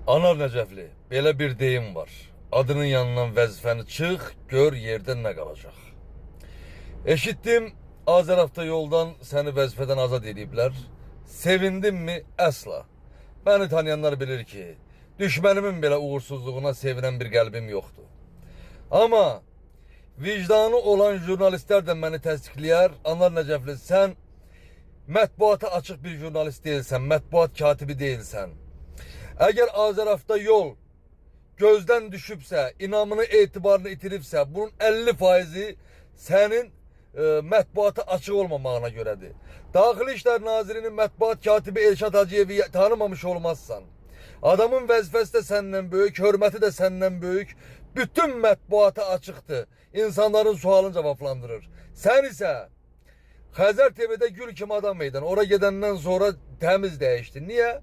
Anar Nəcəfli, belə bir deyim var. Adının yanından vəzifəni çıx, gör yerdə nə qalacaq. Eşitdim, Azərafta yoldan səni vəzifədən azad ediblər. Sevindimmi? Əsla. Məni tanıyanlar bilir ki, düşmənimin belə uğursuzluğuna sevinən bir qəlbim yoxdur. Amma vicdanı olan jurnalistlər də məni təsdiqləyər. Anar Nəcəfli, sən mətbuata açıq bir jurnalist deyilsən, mətbuat katibi deyilsən. Əgər Azərafta yol gözdən düşübsə, inamını, etibarını itiribsə, bunun 50%-i sənin mətbuata açıq olmamağına görədir. Daxili İşlər Nazirinin mətbuat katibi Elşad Hacıyevi tanımamış olmazsan, adamın vəzifəsi də səndən böyük, hörməti də səndən böyük, bütün mətbuata açıqdır, insanların sualını cavablandırır. Sən isə Xəzər TV'də gül kimi adam idin, ora gedəndən sonra təmiz dəyişdin. Niyə?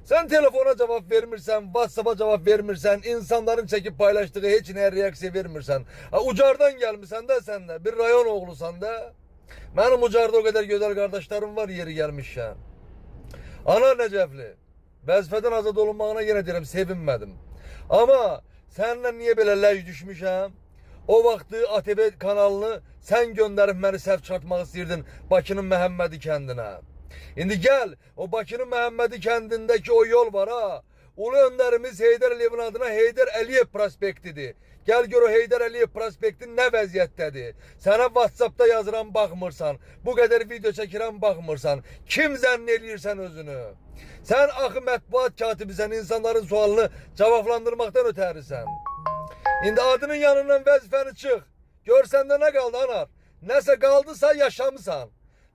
Sen telefona cevap vermirsen, WhatsApp'a cevap vermirsen, insanların çekip paylaştığı heç nəyə reaksiya vermirsen. Ucardan gelmişsən də sən də, bir rayon oğlusan da. Mənim Ucarda o kadar güzel kardeşlerim var yeri gelmişken. Anar Nəcəfli, vəzifədən azad olunmağına yenə deyirəm, sevinmədim. Ama səninlə niyə belə ləj düşmüşəm? O vaxtı ATV kanalını sən göndərib məni səhv çıxartmaq istəyirdin Bakının Məhəmmədi kəndinə. İndi gel, o Bakının Məhəmmədi kəndindəki o yol var ha. Ulu önderimiz Heydər Əliyevin adına Heydər Əliyev prospektidir. Gel gör o Heydər Əliyev prospekti nə vəziyyətdədir. Sənə WhatsApp'da yazıram, baxmırsan. Bu qədər video çəkirəm, baxmırsan. Kim zənn eləyirsən özünü? Sən axı mətbuat katibisən, insanların sualını cavablandırmaqdan ötərisən. İndi adının yanından vəzifəni çıx. Gör səndə nə qaldı Anar? Nəsə qaldısa yaşamısan.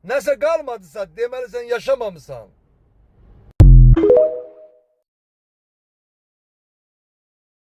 Nəsə qalmadısa deməli sən yaşamamısan.